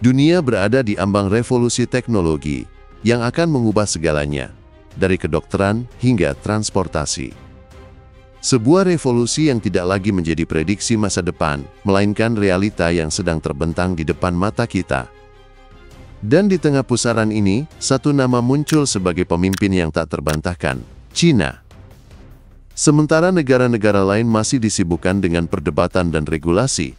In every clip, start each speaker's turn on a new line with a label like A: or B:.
A: Dunia berada di ambang revolusi teknologi yang akan mengubah segalanya, dari kedokteran hingga transportasi. Sebuah revolusi yang tidak lagi menjadi prediksi masa depan, melainkan realita yang sedang terbentang di depan mata kita. Dan di tengah pusaran ini, satu nama muncul sebagai pemimpin yang tak terbantahkan, China. Sementara negara-negara lain masih disibukkan dengan perdebatan dan regulasi,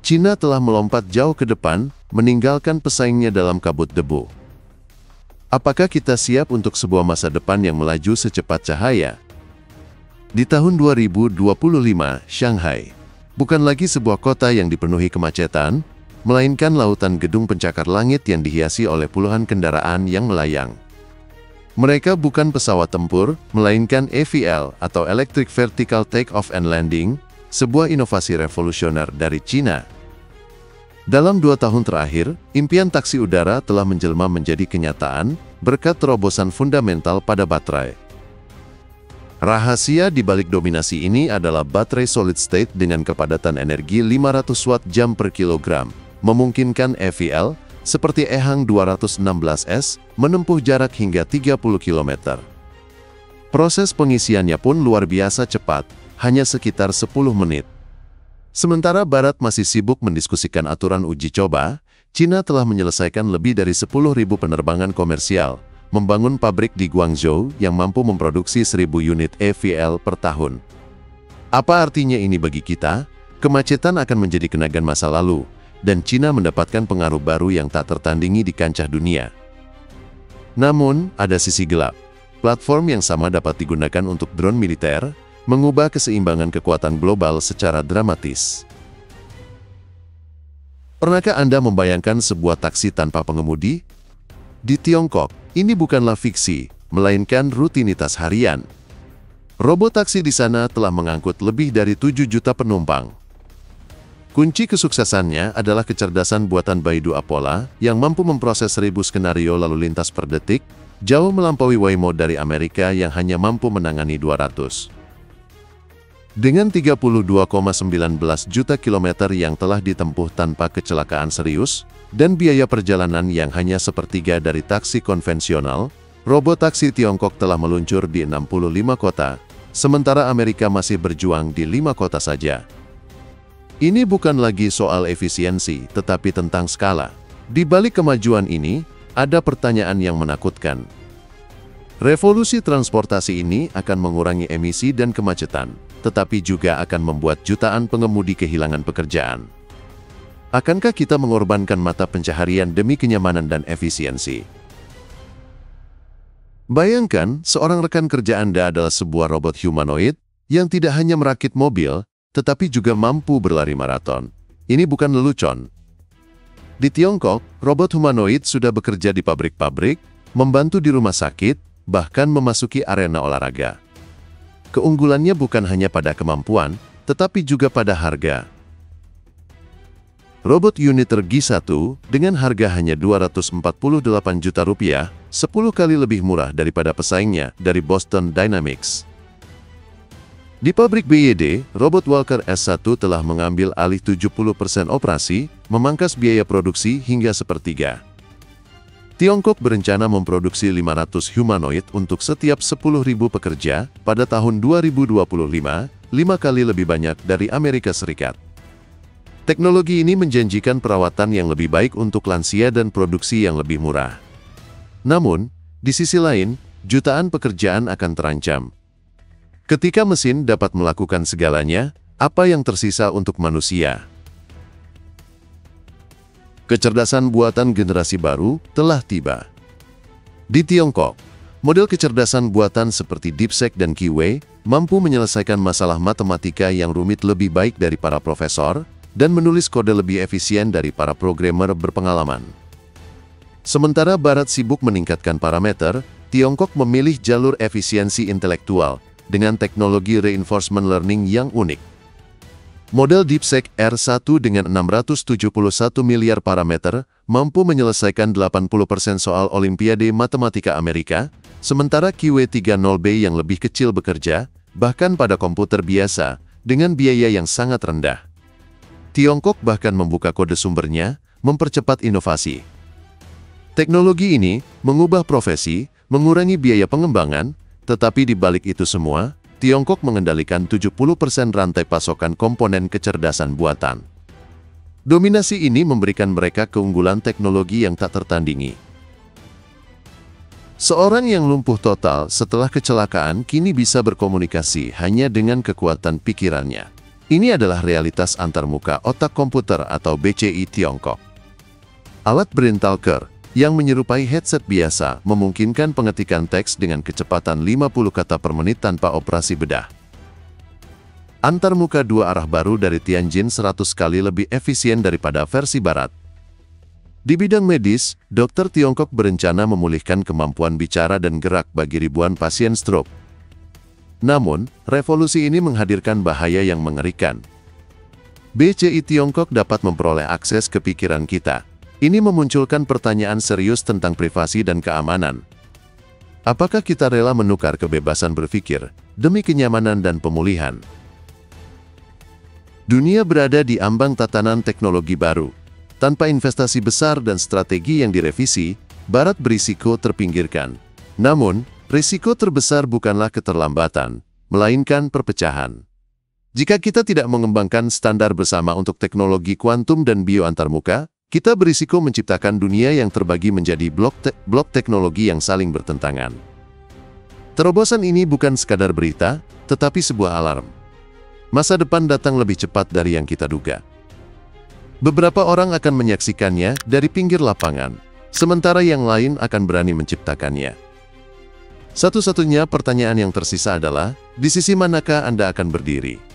A: China telah melompat jauh ke depan, meninggalkan pesaingnya dalam kabut debu. Apakah kita siap untuk sebuah masa depan yang melaju secepat cahaya? Di tahun 2025, Shanghai bukan lagi sebuah kota yang dipenuhi kemacetan, melainkan lautan gedung pencakar langit yang dihiasi oleh puluhan kendaraan yang melayang. Mereka bukan pesawat tempur, melainkan EVL atau Electric Vertical Take-Off and Landing, sebuah inovasi revolusioner dari China. Dalam 2 tahun terakhir, impian taksi udara telah menjelma menjadi kenyataan berkat terobosan fundamental pada baterai. Rahasia di balik dominasi ini adalah baterai solid state dengan kepadatan energi 500 watt jam per kilogram, memungkinkan EVL seperti Ehang 216S menempuh jarak hingga 30 km. Proses pengisiannya pun luar biasa cepat, hanya sekitar 10 menit. Sementara Barat masih sibuk mendiskusikan aturan uji coba, China telah menyelesaikan lebih dari 10.000 penerbangan komersial, membangun pabrik di Guangzhou yang mampu memproduksi 1.000 unit EVL per tahun. Apa artinya ini bagi kita? Kemacetan akan menjadi kenangan masa lalu, dan China mendapatkan pengaruh baru yang tak tertandingi di kancah dunia. Namun, ada sisi gelap. Platform yang sama dapat digunakan untuk drone militer, mengubah keseimbangan kekuatan global secara dramatis. Pernahkah Anda membayangkan sebuah taksi tanpa pengemudi? Di Tiongkok, ini bukanlah fiksi, melainkan rutinitas harian. Robot taksi di sana telah mengangkut lebih dari 7 juta penumpang. Kunci kesuksesannya adalah kecerdasan buatan Baidu Apollo yang mampu memproses 1.000 skenario lalu lintas per detik, jauh melampaui Waymo dari Amerika yang hanya mampu menangani 200. Dengan 32,19 juta kilometer yang telah ditempuh tanpa kecelakaan serius, dan biaya perjalanan yang hanya sepertiga dari taksi konvensional, robot taksi Tiongkok telah meluncur di 65 kota, sementara Amerika masih berjuang di 5 kota saja. Ini bukan lagi soal efisiensi, tetapi tentang skala. Di balik kemajuan ini, ada pertanyaan yang menakutkan. Revolusi transportasi ini akan mengurangi emisi dan kemacetan, tetapi juga akan membuat jutaan pengemudi kehilangan pekerjaan. Akankah kita mengorbankan mata pencaharian demi kenyamanan dan efisiensi? Bayangkan, seorang rekan kerja Anda adalah sebuah robot humanoid yang tidak hanya merakit mobil, tetapi juga mampu berlari maraton. Ini bukan lelucon. Di Tiongkok, robot humanoid sudah bekerja di pabrik-pabrik, membantu di rumah sakit, bahkan memasuki arena olahraga. Keunggulannya bukan hanya pada kemampuan, tetapi juga pada harga. Robot Uniter G1 dengan harga hanya 248 juta rupiah, 10 kali lebih murah daripada pesaingnya dari Boston Dynamics. Di pabrik BYD, robot Walker S1 telah mengambil alih 70% operasi, memangkas biaya produksi hingga sepertiga. Tiongkok berencana memproduksi 500 humanoid untuk setiap 10.000 pekerja pada tahun 2025, 5 kali lebih banyak dari Amerika Serikat. Teknologi ini menjanjikan perawatan yang lebih baik untuk lansia dan produksi yang lebih murah. Namun, di sisi lain, jutaan pekerjaan akan terancam. Ketika mesin dapat melakukan segalanya, apa yang tersisa untuk manusia? Kecerdasan buatan generasi baru telah tiba. Di Tiongkok, model kecerdasan buatan seperti DeepSeek dan Kiwei mampu menyelesaikan masalah matematika yang rumit lebih baik dari para profesor dan menulis kode lebih efisien dari para programmer berpengalaman. Sementara Barat sibuk meningkatkan parameter, Tiongkok memilih jalur efisiensi intelektual dengan teknologi reinforcement learning yang unik. Model DeepSeek R1 dengan 671 miliar parameter mampu menyelesaikan 80% soal Olimpiade Matematika Amerika, sementara Kiwei 30B yang lebih kecil bekerja, bahkan pada komputer biasa, dengan biaya yang sangat rendah. Tiongkok bahkan membuka kode sumbernya, mempercepat inovasi. Teknologi ini mengubah profesi, mengurangi biaya pengembangan, tetapi di balik itu semua, Tiongkok mengendalikan 70% rantai pasokan komponen kecerdasan buatan. Dominasi ini memberikan mereka keunggulan teknologi yang tak tertandingi. Seorang yang lumpuh total setelah kecelakaan kini bisa berkomunikasi hanya dengan kekuatan pikirannya. Ini adalah realitas antarmuka otak komputer atau BCI Tiongkok. Alat Brain Talker yang menyerupai headset biasa memungkinkan pengetikan teks dengan kecepatan 50 kata per menit tanpa operasi bedah. Antarmuka dua arah baru dari Tianjin 100 kali lebih efisien daripada versi barat. Di bidang medis, dokter Tiongkok berencana memulihkan kemampuan bicara dan gerak bagi ribuan pasien stroke. Namun, revolusi ini menghadirkan bahaya yang mengerikan. BCI Tiongkok dapat memperoleh akses ke pikiran kita. Ini memunculkan pertanyaan serius tentang privasi dan keamanan. Apakah kita rela menukar kebebasan berpikir demi kenyamanan dan pemulihan? Dunia berada di ambang tatanan teknologi baru. Tanpa investasi besar dan strategi yang direvisi, Barat berisiko terpinggirkan. Namun, risiko terbesar bukanlah keterlambatan, melainkan perpecahan. Jika kita tidak mengembangkan standar bersama untuk teknologi kuantum dan bio antarmuka, kita berisiko menciptakan dunia yang terbagi menjadi blok teknologi yang saling bertentangan. Terobosan ini bukan sekadar berita, tetapi sebuah alarm. Masa depan datang lebih cepat dari yang kita duga. Beberapa orang akan menyaksikannya dari pinggir lapangan, sementara yang lain akan berani menciptakannya. Satu-satunya pertanyaan yang tersisa adalah, di sisi manakah Anda akan berdiri?